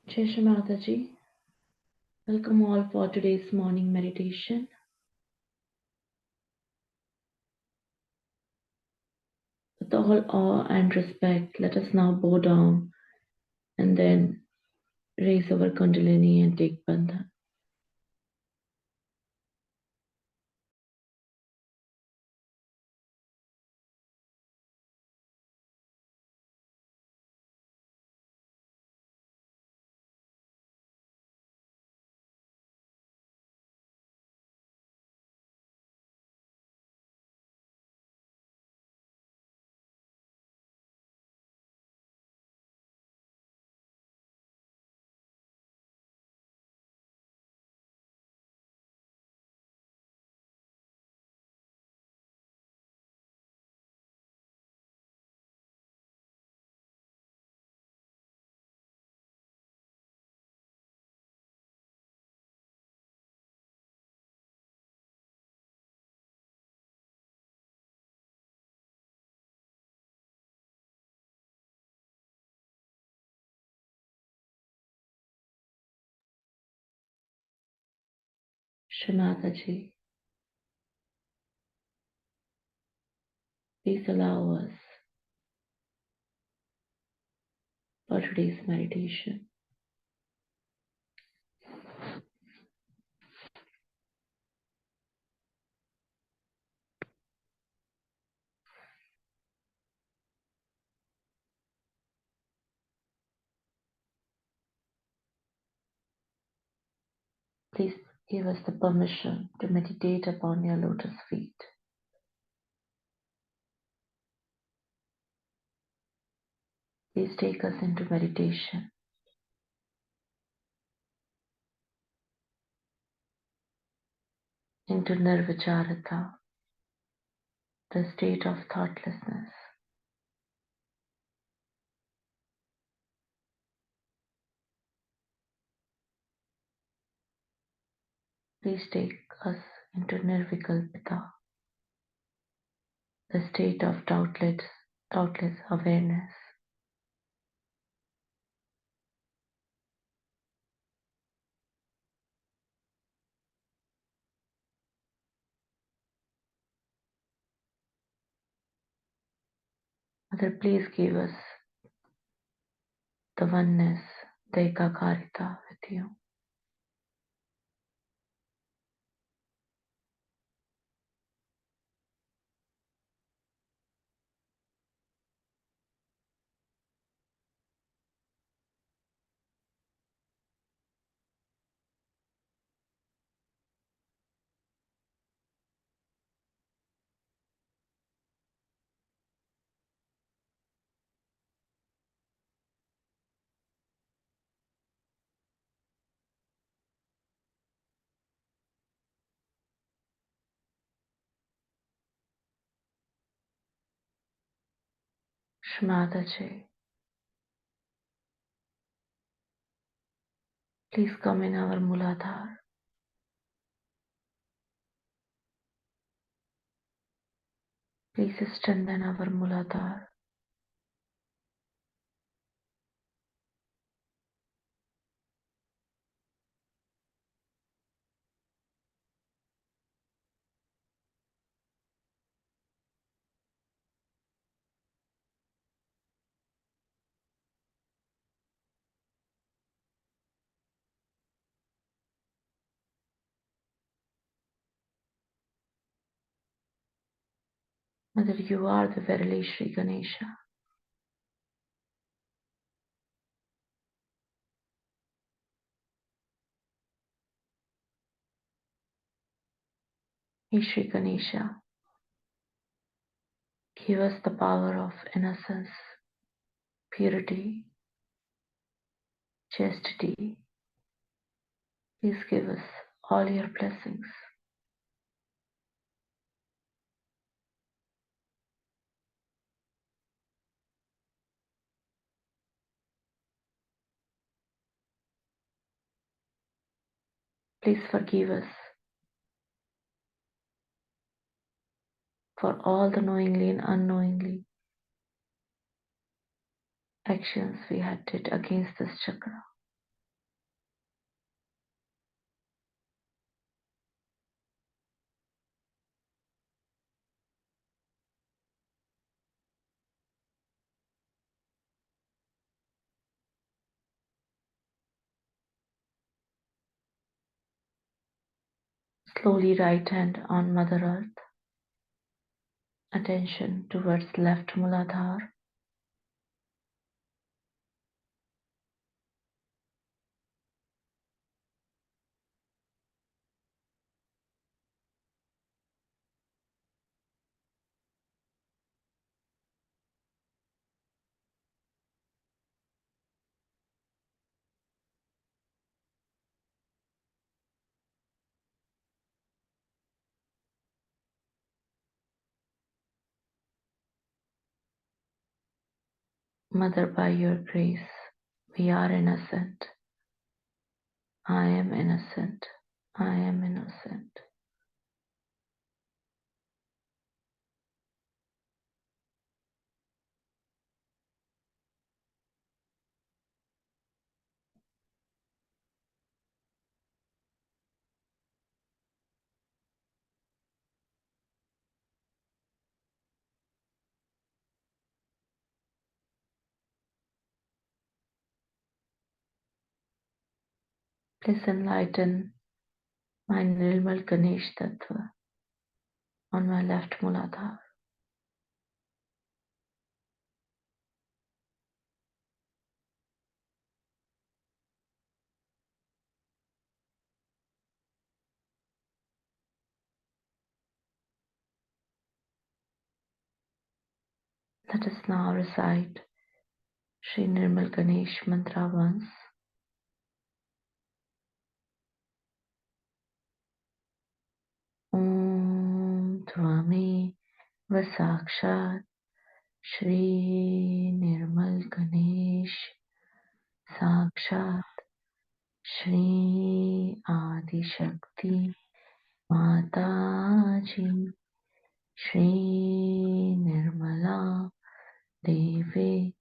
Jai Shri Mataji. Welcome all for today's morning meditation. With all awe and respect, let us now bow down and then raise our Kundalini and take Bandhan. Shri Mataji, please allow us for today's meditation. Please give us the permission to meditate upon your lotus feet. Please take us into meditation, into Nirvicharata, the state of thoughtlessness. Please take us into Nirvikalpita, the state of doubtless awareness. Mother, please give us the oneness, the ekakarita with you. Shmataji, please come in our Mooladhar. Please strengthen our Mooladhar. Mother, you are the verily Sri Ganesha. Hey Sri Ganesha, give us the power of innocence, purity, chastity. Please give us all your blessings. Please forgive us for all the knowingly and unknowingly actions we had did against this chakra. Slowly right hand on Mother Earth. Attention towards left Mooladhar. Mother, by your grace, we are innocent. I am innocent. I am innocent. Please enlighten my Nirmal Ganesh Tattva on my left Mooladhar. Let us now recite Sri Nirmal Ganesh mantra once. Om Tvami Vasakshat Shri Nirmal Ganesh Sakshat Shri Adi Shakti Mataji Shri Nirmala Devi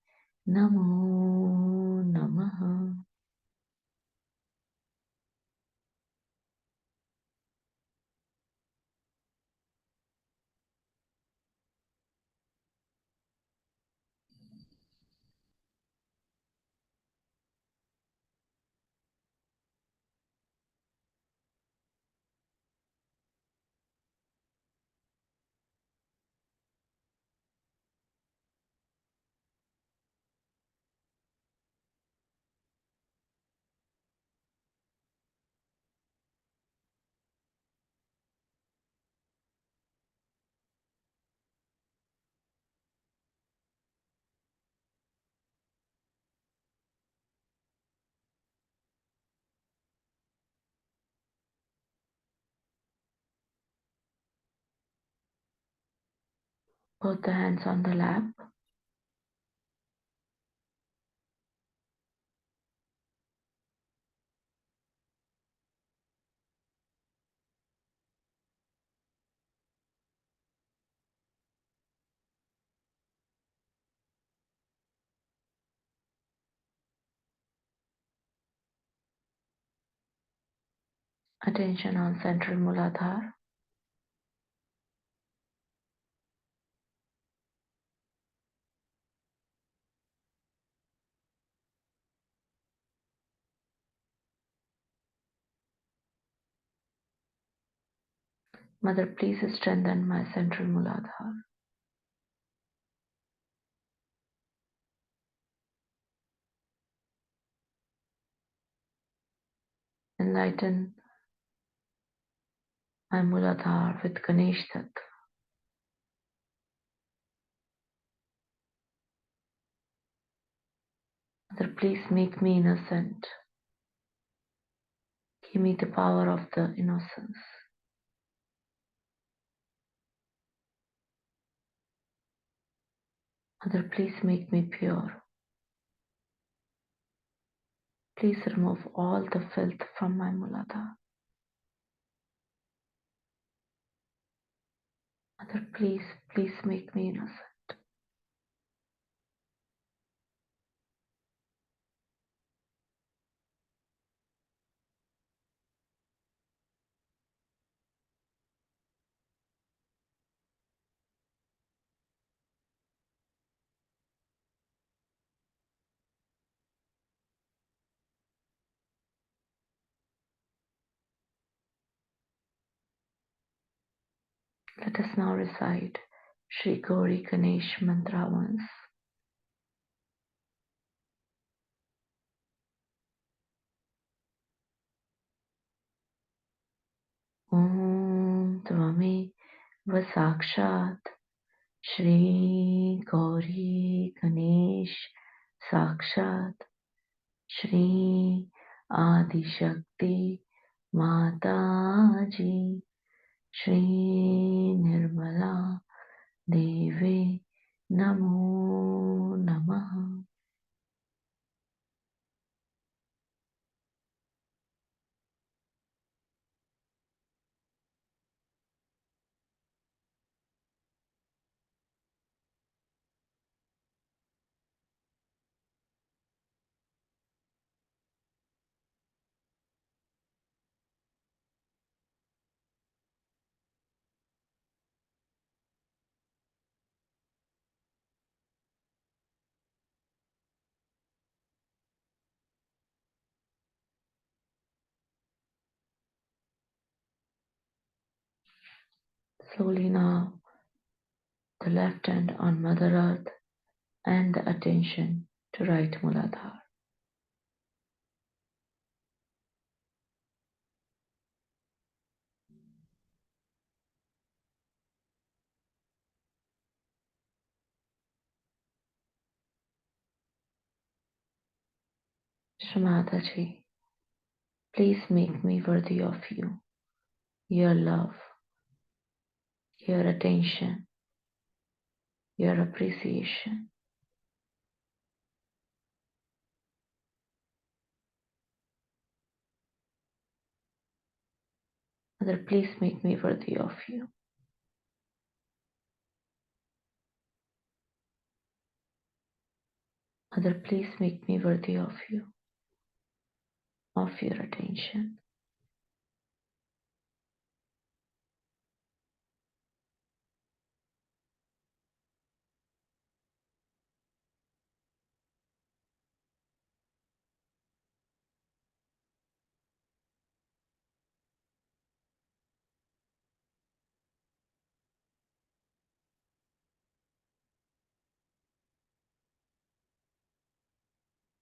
Namo Namaha. Both the hands on the lap. Attention on central Mooladhar. Mother, please strengthen my central Mooladhar. Enlighten my Mooladhar with Ganesh Tattva. Mother, please make me innocent. Give me the power of the innocence. Mother, please make me pure. Please remove all the filth from my Mooladhar. Mother, please make me innocent. Let us now recite Shri Gauri Ganesh mantra once. Om Tvame Vasakshat Shri Gauri Ganesh Sakshat Shri Adi Shakti Mataji Shri Nirmala Devi Namo Namaha. Slowly now, the left hand on Mother Earth and the attention to right Mooladhar. Shramataji, please make me worthy of you, your love, your attention, your appreciation. Mother, please make me worthy of you. Mother, please make me worthy of you, of your attention.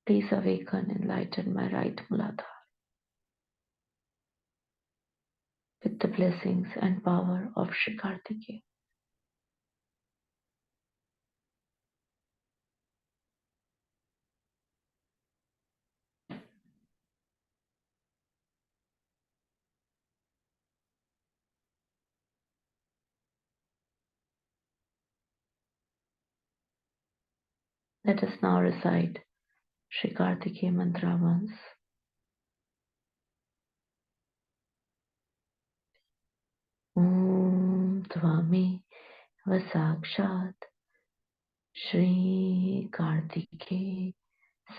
Please awaken, enlighten my right Mooladhar with the blessings and power of Shri Kartikeya. Let us now recite Shri Kartikeya mantra once. Om Tvame Vasakshat Shri Kartike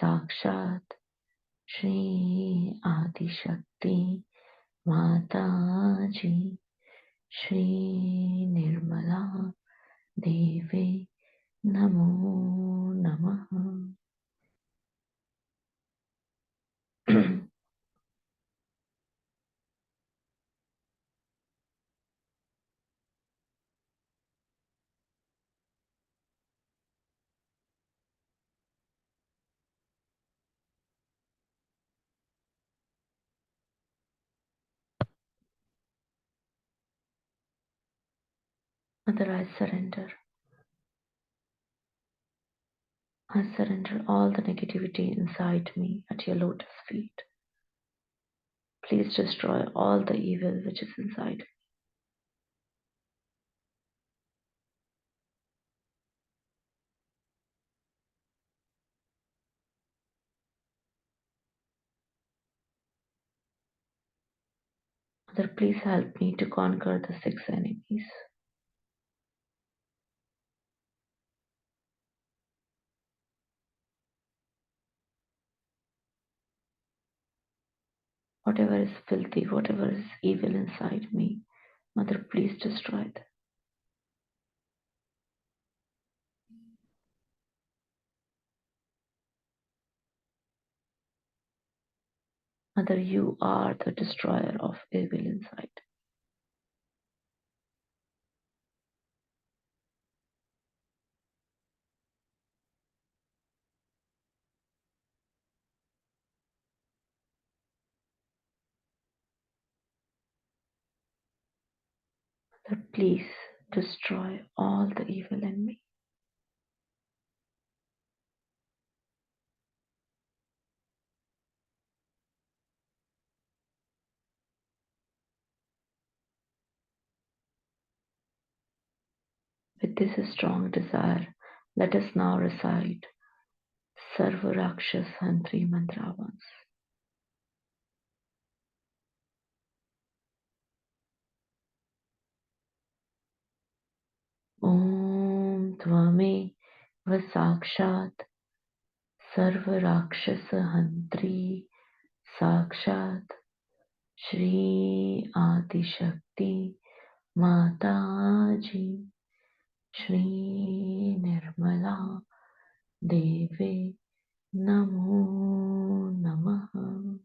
Sakshat Shri Adi Shakti Mataji Shri Nirmala Devi Namo Namaha. Mother, I surrender. I surrender all the negativity inside me at your lotus feet. Please destroy all the evil which is inside me. Mother, please help me to conquer the 6 enemies. Whatever is filthy, whatever is evil inside me, Mother, please destroy them. Mother, you are the destroyer of evil inside. that please destroy all the evil in me. With this strong desire, let us now recite Sarva Rakshas Hantri mantra once. Om Tvame Vasakshat Sarva Rakshasa Hantri Sakshat Shri Adi Shakti Mataji Shri Nirmala Devi Namo Namaha.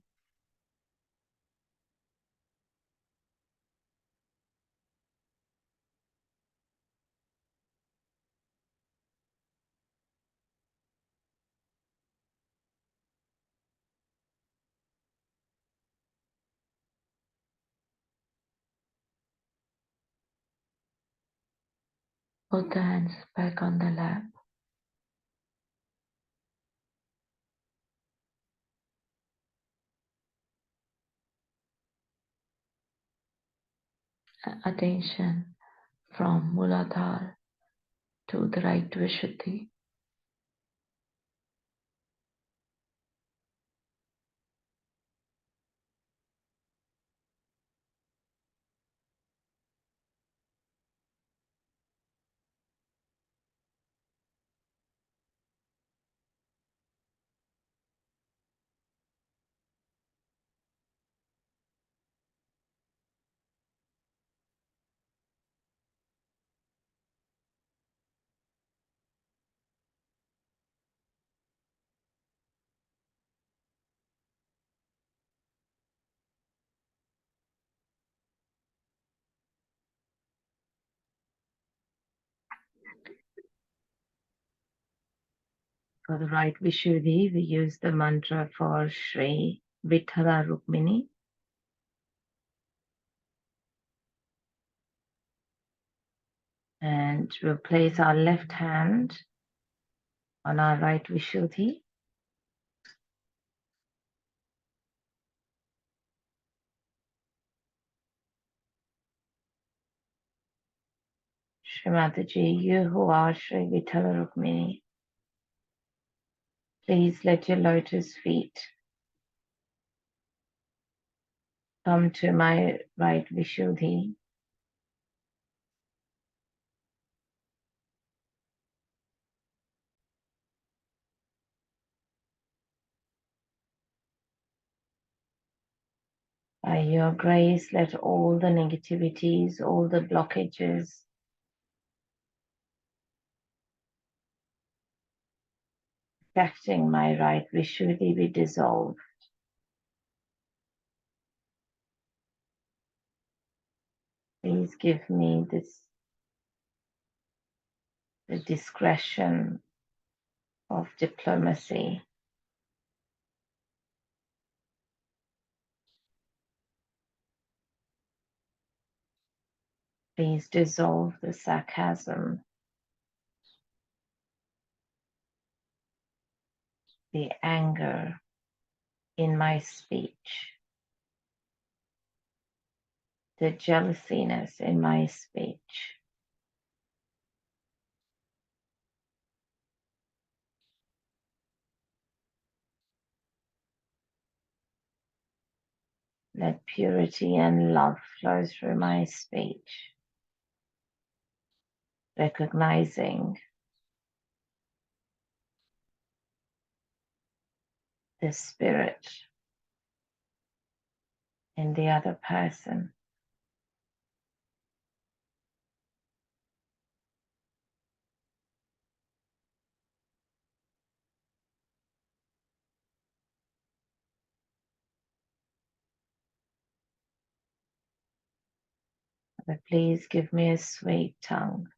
Put the hands back on the lap. Attention from Mooladhar to the right Vishudhi. For the right Vishudhi, we use the mantra for Shri Vithala Rukmini. And we'll place our left hand on our right Vishudhi. Shrimataji, you who are Shri Vithala Rukmini, please let your lotus feet come to my right Vishudhi. By your grace, let all the negativities, all the blockages affecting my right Vishudhi be dissolved. Please give me the discretion of diplomacy. Please dissolve the sarcasm, the anger in my speech, the jealousiness in my speech. Let purity and love flow through my speech, recognizing the spirit in the other person. But please give me a sweet tongue.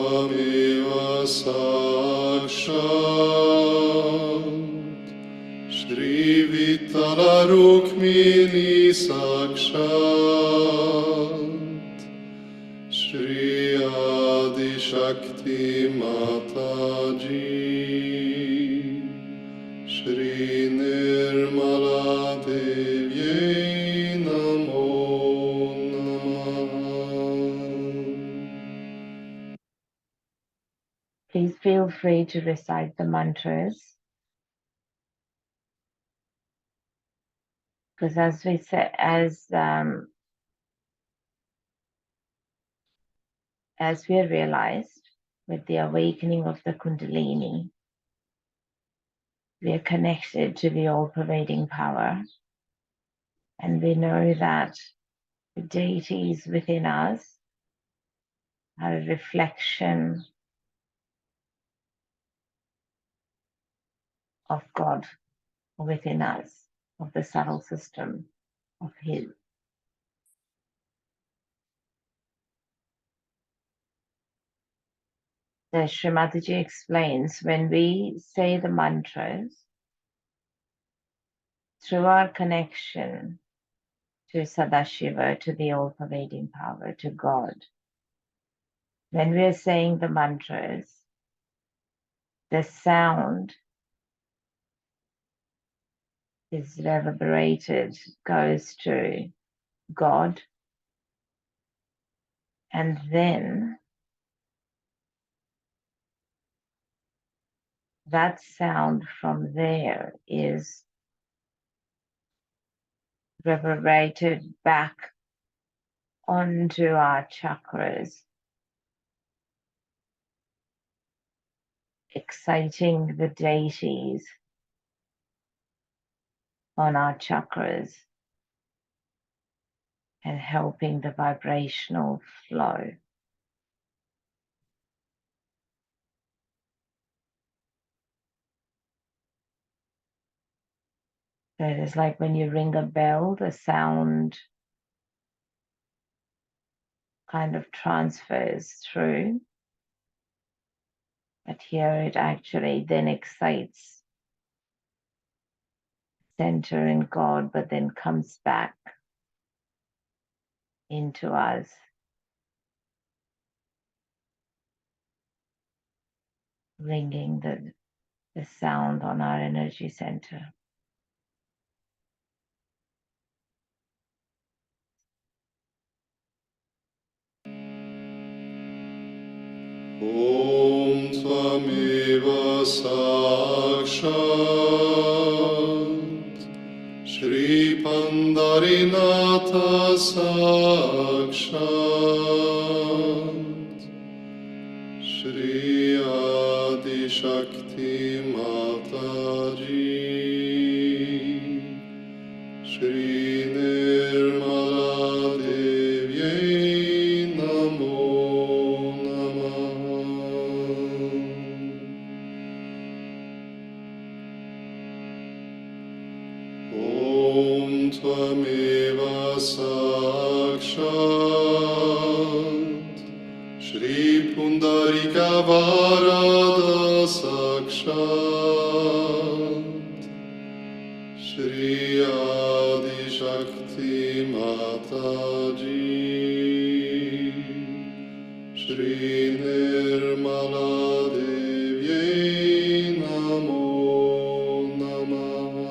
Tvameva Sakshat Shri Vitala Rukmini Sakshat Shri Adi Shakti Mataji Shri Nirmala Devye Namo Namaha. Please feel free to recite the mantras, because as we said, as we realized with the awakening of the Kundalini, we are connected to the all-pervading power, and we know that the deities within us are a reflection of God within us, of the subtle system of His. So Srimataji explains, when we say the mantras, through our connection to Sadashiva, to the all-pervading power, to God, when we are saying the mantras, the sound is reverberated, goes to God, and then that sound from there is reverberated back onto our chakras, exciting the deities on our chakras and helping the vibrational flow. So it is like when you ring a bell, the sound kind of transfers through, but here it actually then excites center in God, but then comes back into us, ringing the sound on our energy center. Om Tvameva Sakshat Shri Pandarinatha Sakshat Shri Adi Shakti Mataji Shri Nirmala Devye Namo Namaha. Om Tvameva Sakshat Shri Pundarika Varada Sakshat Shri Adi Shakti Mataji Shri Nirmala Devye Namo Namaha.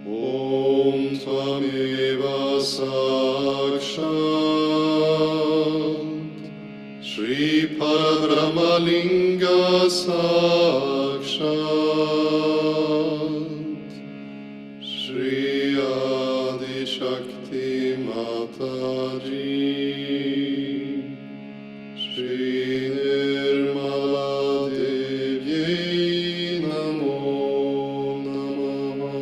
Om Tvameva Sakshat Shri Parabrahmalinga Sakshat Shri Adi Shakti Mataji Shri Nirmala Devye Namo Namaha.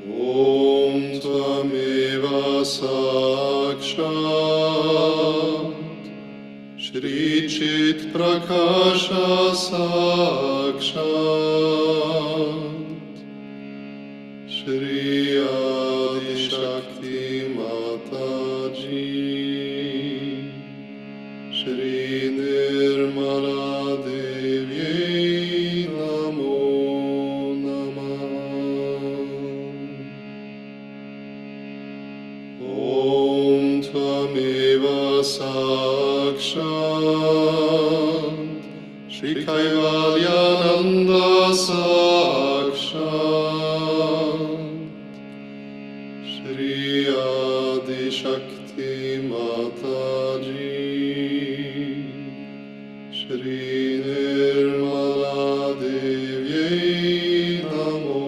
Om Tvameva Sakshat Shri Chit Prakasha Sakshat Shri Adi Shakti Mataji, Shri Nirmala Devi Namo Namah. Om Tvameva Sakshat Shri Kaivalyananda Sakshat Shri Adi Shakti Mataji, Shri Nirmala Devi Namo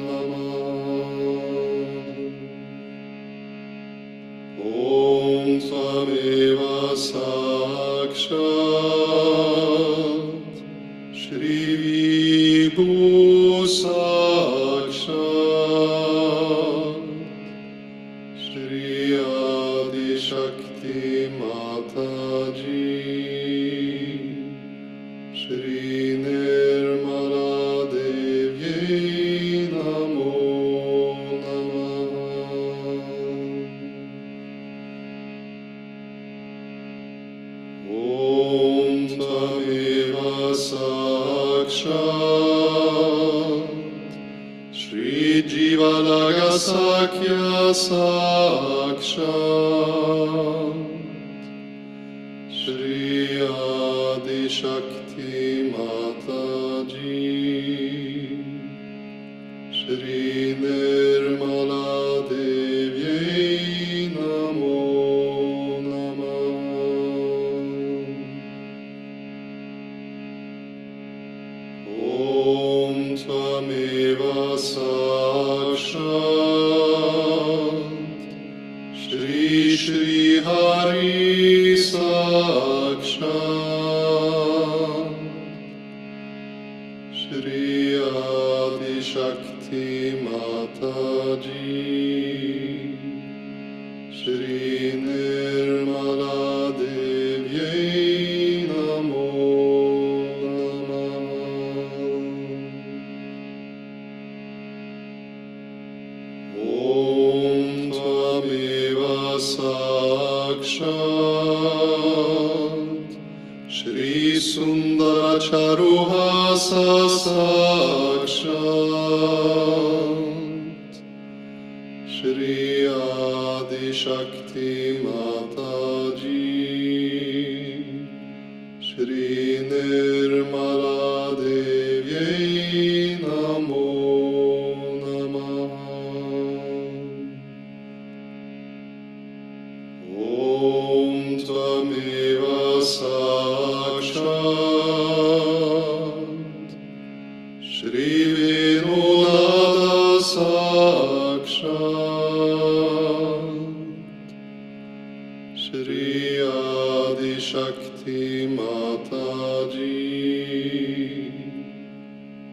Namah. Om Tvameva Sakshat Shri Vibhu Sakshat Shri Adi Shakti Mataji, Shri Nirmala Devi Namo Namah. Om Tvameva Sakshat Shri Jivalaga Sakya Sakshat Shri Adi Shakti Mataji, Shri Nirmala Devi Namo Namah. Om Tvameva Sakshat Shri Shri Hari Sakshat Shri Adi Shakti Mataji, Shri Nirmala Devi Namo Namah. Om Tvameva Sakshat Shri Sundara Charuhasa Sakshat Shri Adi Shakti Mataji, Shri Nirmala Devi Namo Namah. Om Tvameva Sakshat Shri Vinodada Sakshat Shri Adi Shakti Mataji,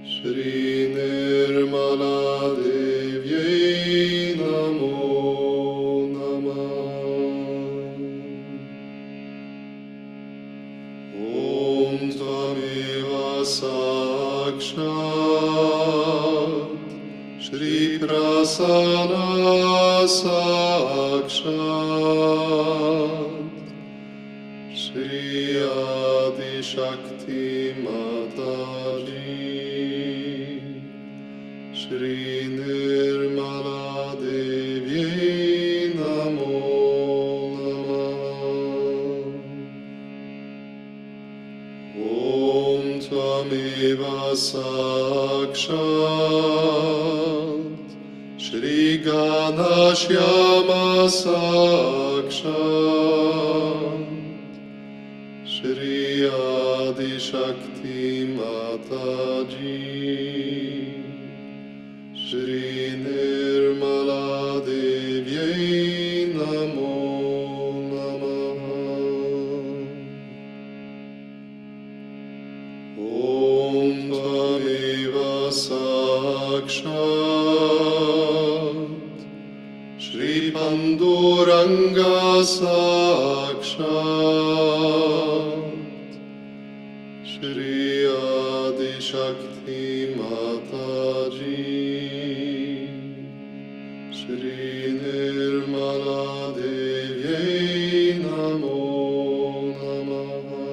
Shri Nirmala Devi Namo Namah. Om Tvameva Sakshat Shri Prasana Sakshat Shri Adi Shakti Mataji, Shri Nirmala Devi Namo Namah. Om Tvameva Sakshat Shri Ganashyama Sakshat Shri Adi Shakti Mataji, Shri Nirmala Devi Namo Namah. Om Tvameva Sakshat Shri Panduranga Sakshat Shri Adi Shakti Mataji, Shri Nirmala Devyai Namo Namaha.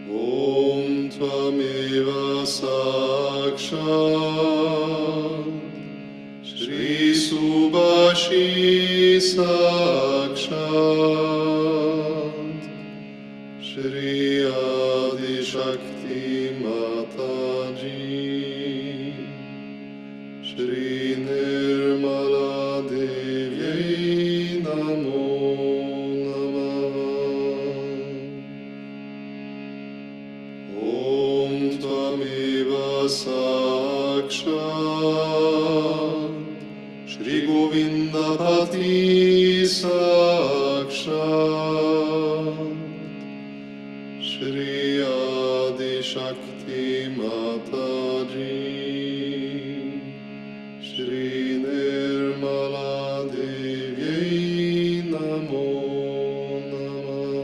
Om Tvameva Sakshat Shri Subhashi Sakshat Shri Adi Shakti Mataji Shri Nirmala Devyai Namo Namaha. Om Tvameva Sakshat Shri Govinda Pati Sakshat Shri Adi Shakti Mataji Shri Nirmala Devyai Namo Namaha.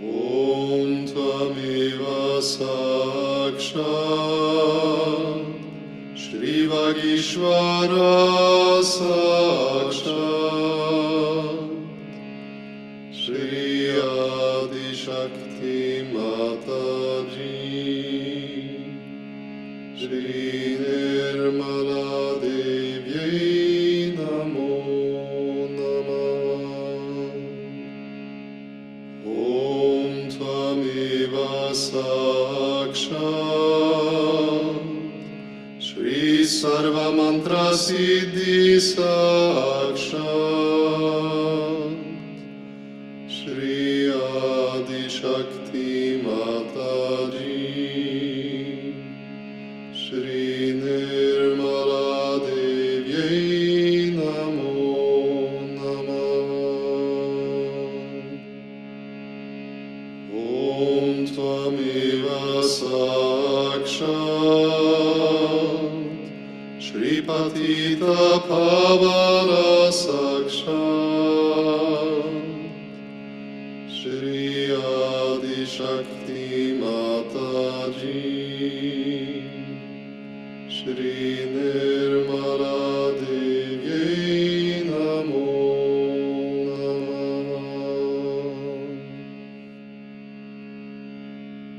Om Tvameva Sakshat Shri Vagishvara Sakshat Shri Adi Shakti Mataji Shri Nirmala Devyai Namo Namaha. Om Tvameva Sakshat Shri Sarva Mantra Siddhi Sakshat Shri Adi Shakti Mataji Shri Nirmala Devyai Namo Namaha. Om Tvameva Sakshat Shri Patita Pavana Sakshat Shri Adi Shakti Mataji Shri Nirmala Devyai Namo Namaha.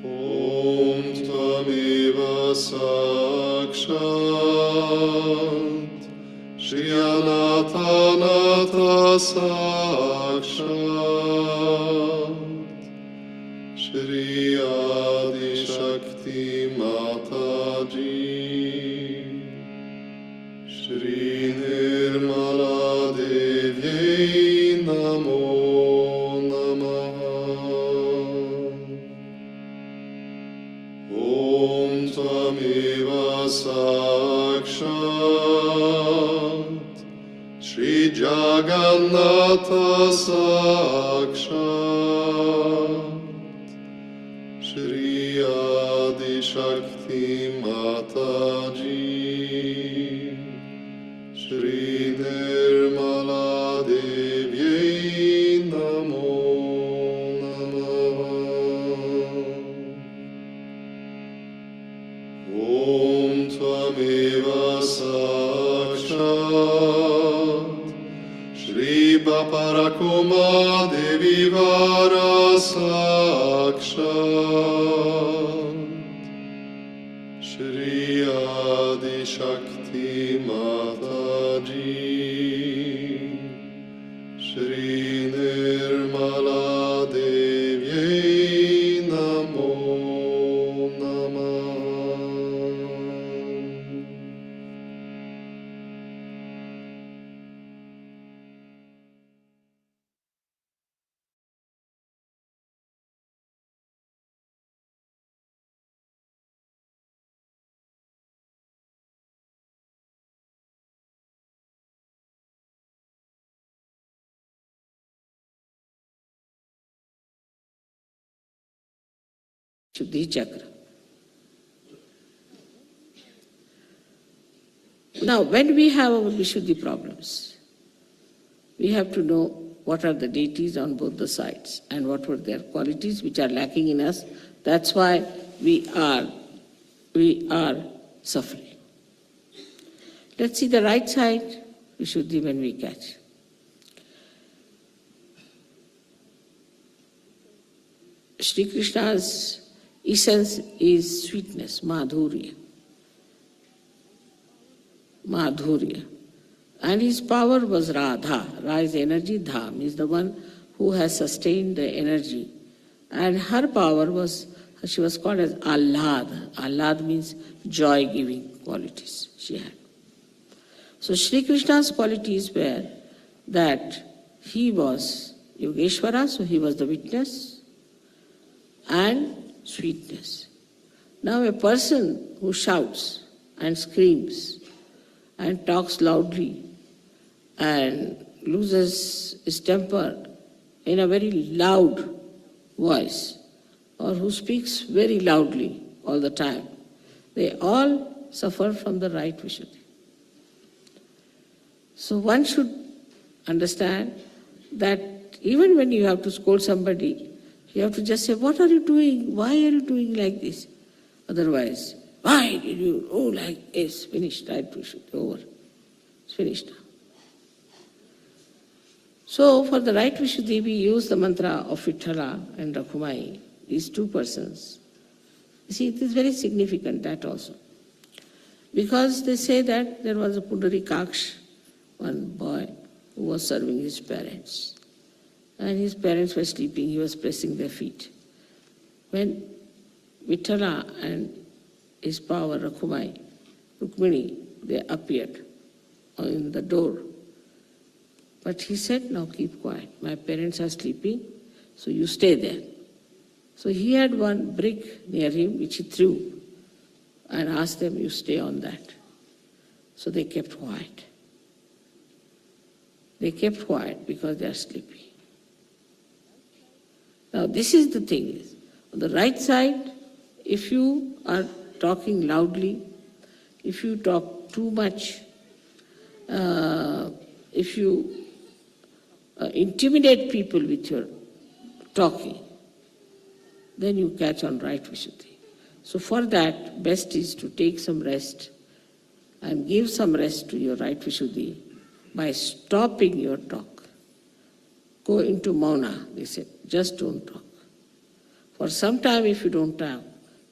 Om Tvameva Sakshat Shri Anatanata Sakshat Shri Adi Shakti Mataji Shri Nirmala Devyai Namo Namaha. Om Tvameva Sakshat Shri Jagannatha Sakshat Shri Adi Shakti Mataji Shri Nirmala Devyai Namo Namaha. Om Tvameva Sakshat Shri Baparakuma Devi Vara Sakshat Shri Adi Shakti Mataji Shri Nirmala Devyai Namo Namaha. Vishudhi chakra. Now, when we have our Vishudhi problems, we have to know what are the deities on both the sides and what were their qualities which are lacking in us. That's why we are we are suffering. Let's see the right side, Vishudhi, when we catch. Sri Krishna's essence is sweetness, madhurya. Madhurya. And his power was Radha. Ra is energy, Dham is the one who has sustained the energy. And her power was, she was called as Ahlad. Ahlad means joy-giving qualities she had. So Sri Krishna's qualities were that he was Yogeshwara, so he was the witness, and sweetness. Now a person who shouts and screams and talks loudly and loses his temper in a very loud voice, or who speaks very loudly all the time, they all suffer from the right Vishudhi. So one should understand that even when you have to scold somebody, you have to just say, what are you doing? Why are you doing like this? Otherwise, why did you, like this? Finished, right Vishudhi, over. It's finished now. So for the right Vishudhi, we use the mantra of Vithala and Rakhumai, these two persons. You see, it is very significant, that also. Because they say that there was a Pundarikaksh, one boy, who was serving his parents. And his parents were sleeping, he was pressing their feet. When Vithala and his power, Rakhumai, Rukmini, they appeared in the door. But he said, now keep quiet. My parents are sleeping, so you stay there. So he had one brick near him, which he threw, and asked them, you stay on that. So they kept quiet. They kept quiet because they are sleepy. Now this is the thing. On the right side, if you are talking loudly, if you talk too much, if you intimidate people with your talking, then you catch on right Vishudhi. So for that, best is to take some rest and give some rest to your right Vishudhi by stopping your talk. Go into mauna, they said, just don't talk. For some time if you don't talk,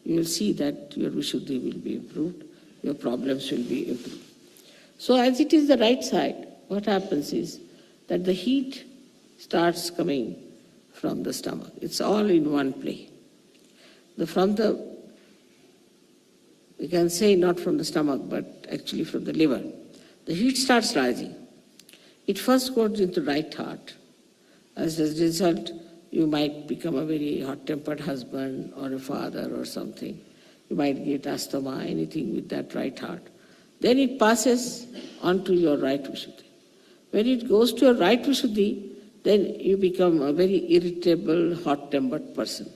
you will see that your Vishudhi will be improved, your problems will be improved. So as it is the right side, what happens is that the heat starts coming from the stomach. It's all in one play. We can say not from the stomach, but actually from the liver. The heat starts rising. It first goes into the right heart. As a result, you might become a very hot-tempered husband or a father or something. You might get asthma, anything with that right heart. Then it passes on to your right Vishudhi. When it goes to your right Vishudhi, then you become a very irritable, hot-tempered person.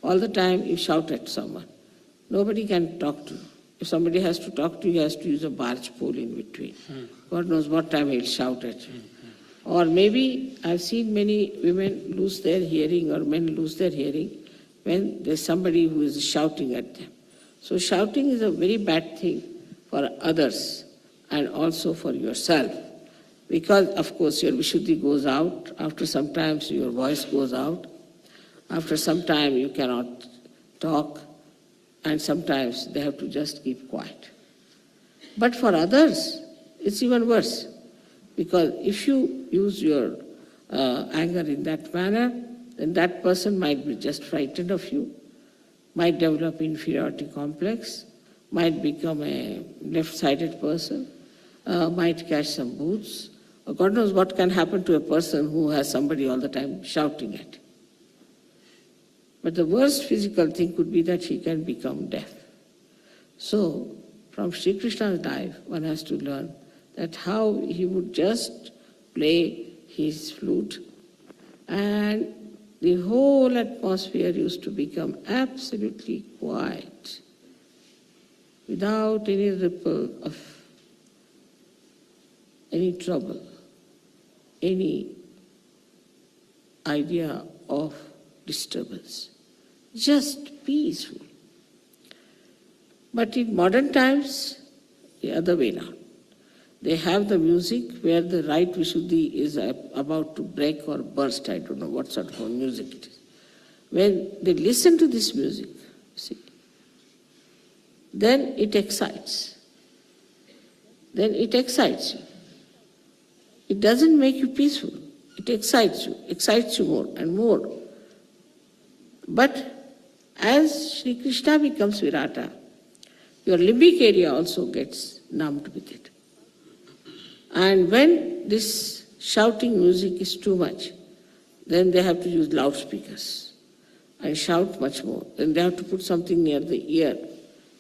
All the time you shout at someone. Nobody can talk to you. If somebody has to talk to you, he has to use a barge pole in between. God knows what time he'll shout at you. Or maybe I've seen many women lose their hearing or men lose their hearing when there's somebody who is shouting at them. So shouting is a very bad thing for others and also for yourself. Because, of course, your Vishudhi goes out. After some time, your voice goes out. After some time, you cannot talk. And sometimes they have to just keep quiet. But for others, it's even worse. Because if you use your anger in that manner, then that person might be just frightened of you, might develop inferiority complex, might become a left-sided person, might catch some booths. God knows what can happen to a person who has somebody all the time shouting at him. But the worst physical thing could be that he can become deaf. So, from Sri Krishna's life, one has to learn that how he would just play his flute and the whole atmosphere used to become absolutely quiet, without any ripple of any trouble, any idea of disturbance. Just peaceful. But in modern times, the other way now. They have the music where the right Vishudhi is about to break or burst. I don't know what sort of music it is. When they listen to this music, see, then it excites. Then it excites you. It doesn't make you peaceful. It excites you more and more. But as Sri Krishna becomes Virata, your limbic area also gets numbed with it. And when this shouting music is too much, then they have to use loudspeakers and shout much more. Then they have to put something near the ear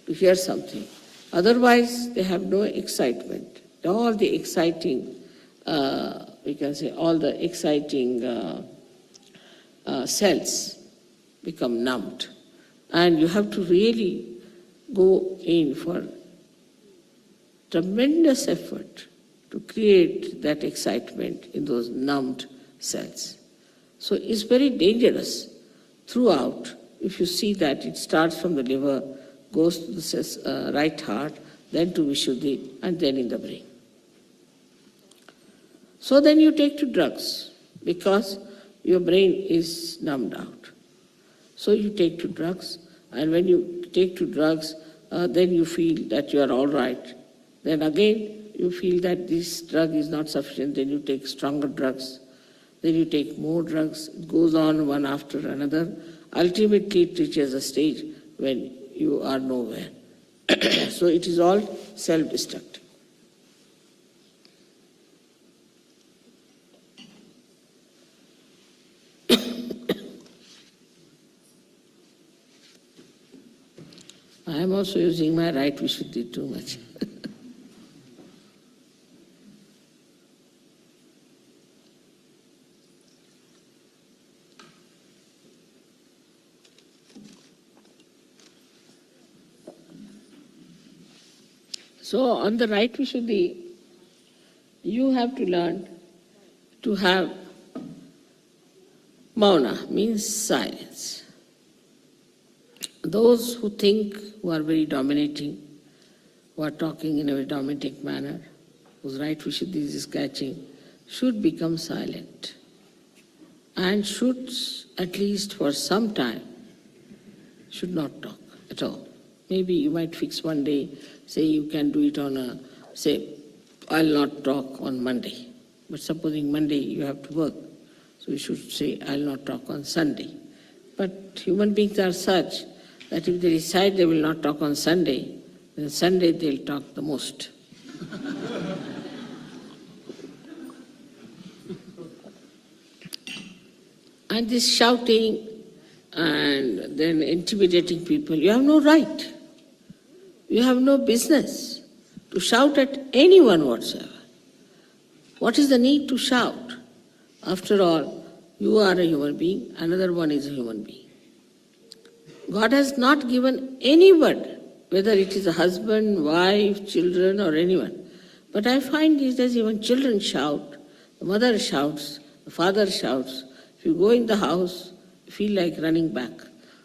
to hear something. Otherwise, they have no excitement. All the exciting, we can say, all the exciting cells become numbed. And you have to really go in for tremendous effort to create that excitement in those numbed cells. So it's very dangerous throughout. If you see that it starts from the liver, goes to the right heart, then to Vishudhi, and then in the brain. So then you take to drugs because your brain is numbed out. So you take to drugs, and when you take to drugs, then you feel that you are all right. Then again, you feel that this drug is not sufficient, then you take stronger drugs. Then you take more drugs. It goes on one after another. Ultimately, it reaches a stage when you are nowhere. So it is all self-destructive. I am also using my right Vishudhi too much. So on the right Vishudhi, you have to learn to have mauna, means silence. Those who think, who are very dominating, who are talking in a very dominating manner, whose right Vishudhi is catching, should become silent and should, at least for some time, should not talk at all. Maybe you might fix one day, say you can do it on say, I'll not talk on Monday. But supposing Monday you have to work, so you should say, I'll not talk on Sunday. But human beings are such that if they decide they will not talk on Sunday, then Sunday they'll talk the most. And this shouting and then intimidating people, you have no right. You have no business to shout at anyone whatsoever. What is the need to shout? After all, you are a human being, another one is a human being. God has not given anybody, whether it is a husband, wife, children, or anyone. But I find these days even children shout, the mother shouts, the father shouts. If you go in the house, you feel like running back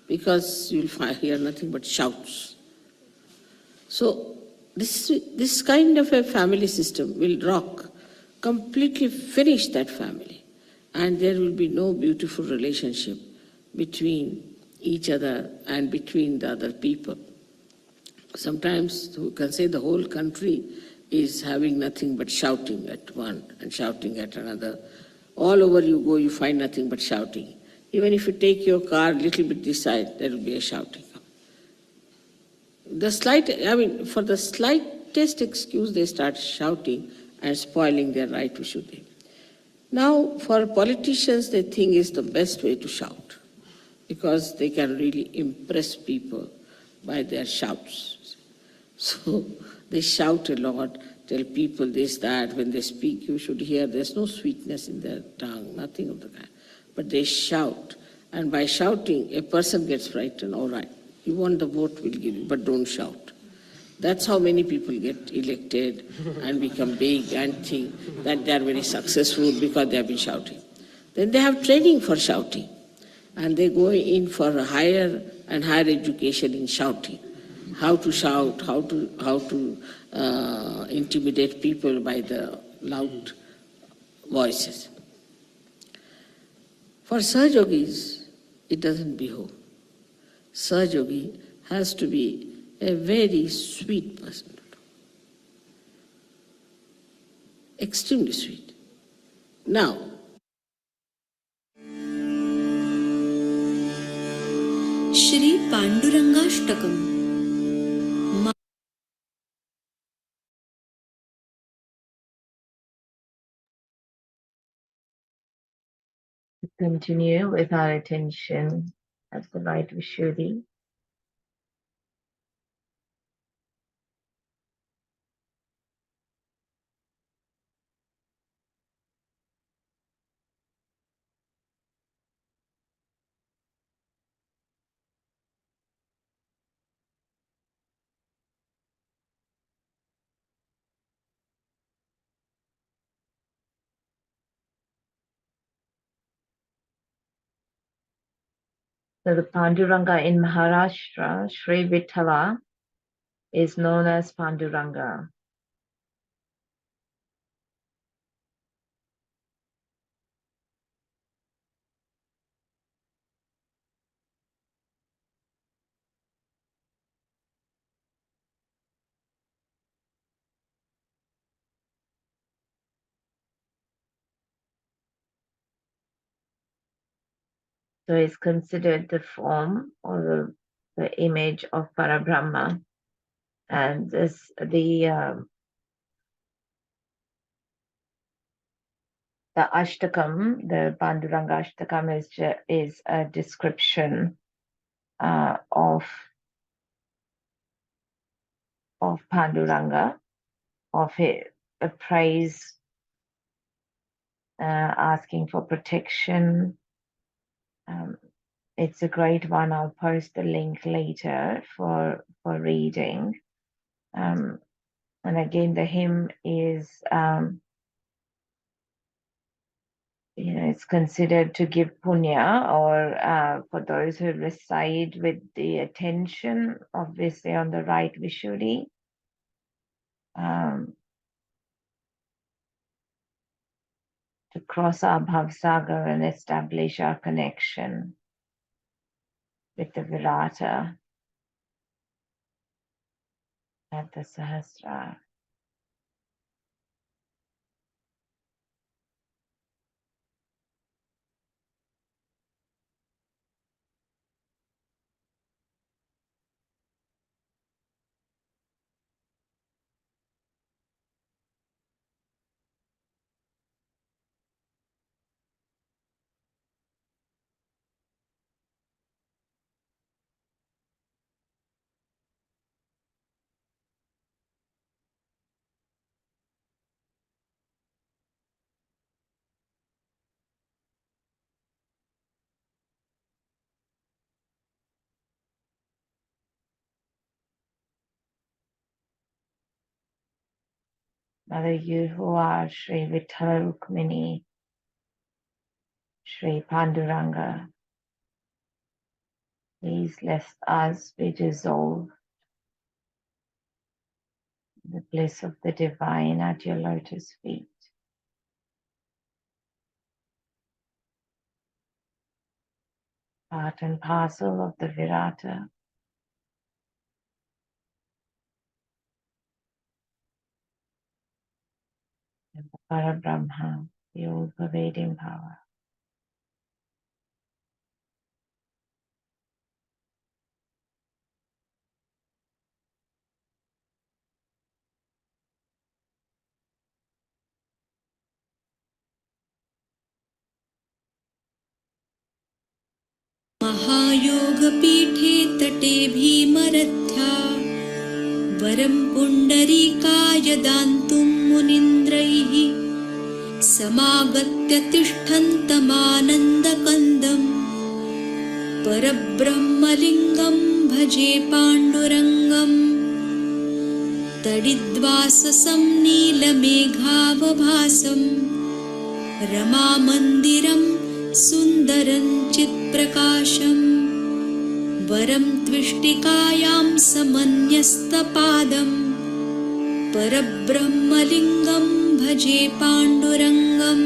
because you'll hear nothing but shouts. So this kind of a family system will completely finish that family, and there will be no beautiful relationship between each other and between the other people. Sometimes you can say the whole country is having nothing but shouting at one and shouting at another. All over you go, you find nothing but shouting. Even if you take your car a little bit this side, there will be a shouting. For the slightest excuse, they start shouting and spoiling their right Vishudhi. Now, for politicians, they think is the best way to shout, because they can really impress people by their shouts. So they shout a lot, tell people this, that. When they speak, you should hear there's no sweetness in their tongue, nothing of the kind. But they shout, and by shouting, a person gets frightened. All right, you want the vote, we'll give you, but don't shout. That's how many people get elected and become big and think that they are very successful because they have been shouting. Then they have training for shouting, and they go in for higher and higher education in shouting. how to shout, how to intimidate people by the loud voices. For Sahajogis, it doesn't behove. Sahajogi has to be a very sweet person, extremely sweet. Now, Shri पांडुरंगाष्टकम. Continue with our attention at the right Vishudhi. So the Panduranga in Maharashtra, Sri Vithala, is known as Panduranga. So it's considered the form or the image of Parabrahma. And this, the Ashtakam, the Panduranga Ashtakam is a description of Panduranga, of it, a praise, asking for protection. It's a great one. I'll post the link later for reading. And again, the hymn is, it's considered to give punya, or for those who recite with the attention, obviously on the right Vishudhi. To cross our bhavsagar and establish our connection with the Virata at the Sahasrara. Mother, you who are Sri Vithala Rukmini, Sri Panduranga, please let us be dissolved in the bliss of the divine at your lotus feet. Part and parcel of the Virata, and the Parabrahma, the all-pervading power. महायोगपीठे तटे भीमरथ्या वरं पुण्डरीकाय दान्तुं मुनीन्द्रैः समागत्य तिष्ठन्तमानन्दकन्दं परब्रह्मलिङ्गं भजे पाण्डुरङ्गम् तडिद्वाससं नीलमेघावभासं रमामन्दिरं सुन्दरं चित्प्रकाशं वरं त्विष्टिकायां समन्यस्तपादम् परब्रह्मलिङ्गं भजे पाण्डुरङ्गम्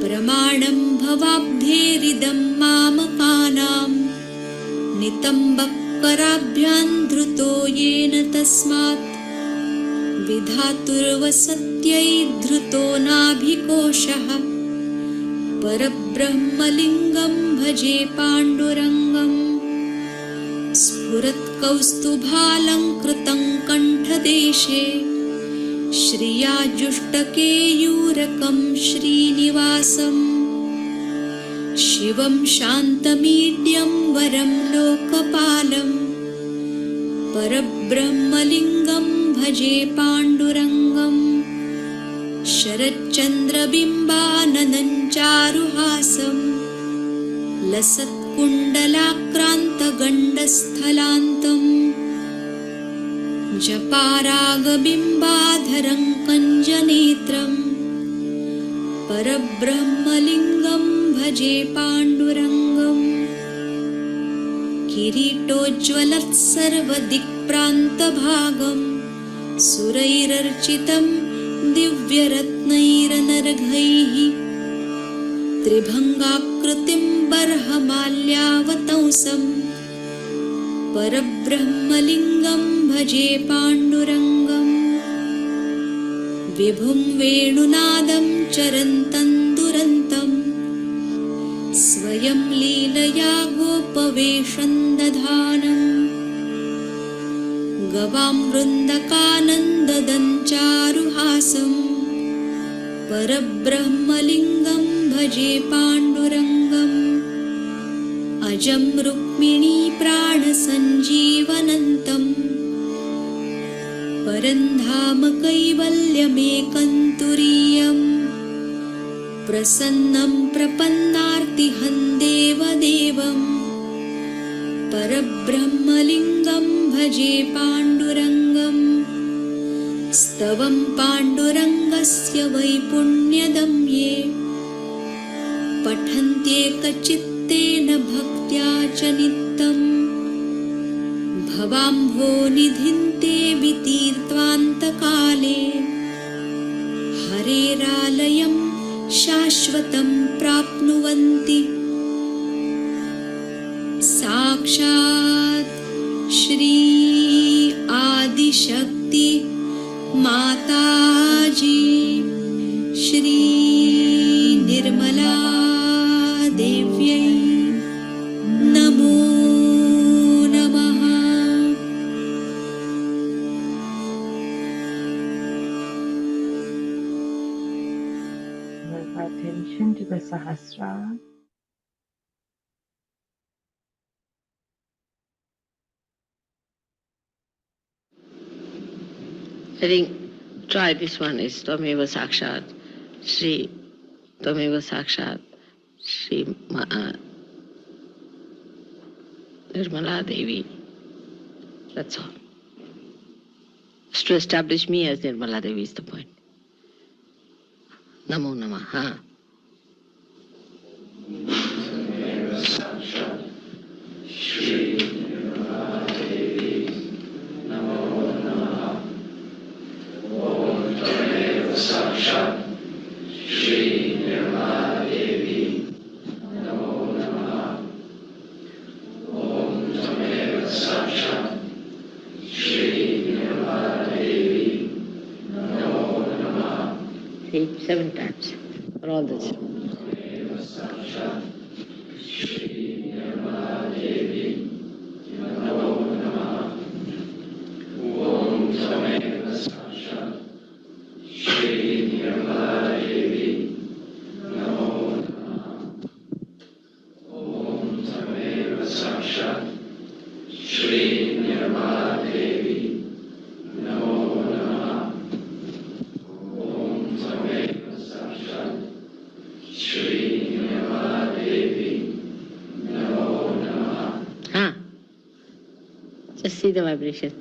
प्रमाणं भवाब्धेरिदं मामकानां नितम्बकराभ्यां धृतो येन तस्मात् विधातुर्वसत्यै धृतो नाभिकोशः परब्रह्मलिङ्गं भजे पाण्डुरङ्गम् स्फुरत्कौस्तुभालङ्कृतं कण्ठदेशे श्रियाजुष्टकेयूरकं श्रीनिवासं शिवं शान्तमीड्यं वरं लोकपालं परब्रह्मलिङ्गं भजे पाण्डुरङ्गम् शरच्चन्द्रबिम्बाननं चारुहासं लसत्कुण्डलाक्रान्तगण्डस्थलान्तम् जपारागबिम्बाधरं कञ्जनेत्रं परब्रह्मलिङ्गं भजे पाण्डुरङ्गम् किरीटोज्ज्वलत्सर्वदिक्प्रान्तभागं सुरैरर्चितं दिव्यरत्नैरनर्घैः त्रिभङ्गाकृतिं बर्हमाल्यावतंसं परब्रह्मलिङ्गं भजे पाण्डुरङ्गम् विभुं वेणुनादं चरन्तं दुरन्तं स्वयं लीलया गोपवेशं दधानम् गवां वृन्दकानन्ददं चारुहासं परब्रह्मलिङ्गं भजे पाण्डुरङ्गम् अजं रुक्मिणी प्राणसञ्जीवनन्तं परन्धाम कैवल्यमेकं तुरीयम् प्रसन्नं प्रपन्नार्तिहं देवदेवम् परब्रह्मलिङ्गं भजे पाण्डुरङ्गम् स्तवं पाण्डुरङ्गस्य वैपुण्यदं ये पठन्त्येकचित्तेन भक्त्या च नित्यम् भवाम्भोनिधिं ते वितीर्त्वान्तकाले हरेरालयं शाश्वतं प्राप्नुवन्ति साक्षात् श्री आदिशक्ति माताजी श्री निर्मला देव्यै नमो नमः। Bring our attention to the Sahasrara. I think try this one is Tvameva Sakshat Shri Tvameva Sakshat Shri Nirmala Devi. That's all. Just to establish me as Nirmala Devi is the point. Namo Namaha. See, 7 times for all this. Just see the vibration.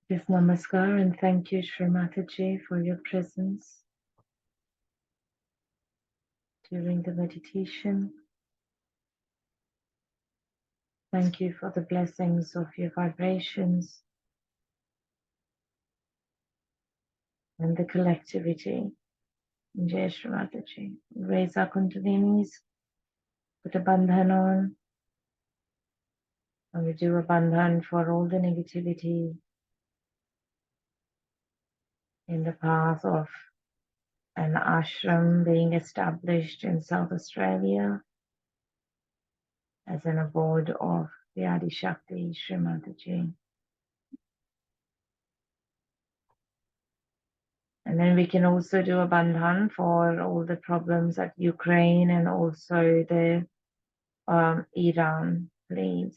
Yes, namaskar, and thank you, Shri Mataji, for your presence during the meditation. Thank you for the blessings of your vibrations and the collectivity. Jai Shri Mataji. Raise our kundalinis, put a bandhan on, and we do a bandhan for all the negativity in the path of an ashram being established in South Australia as an abode of the Adi Shakti Shri Mataji. And then we can also do a bandhan for all the problems at Ukraine and also the Iran, please.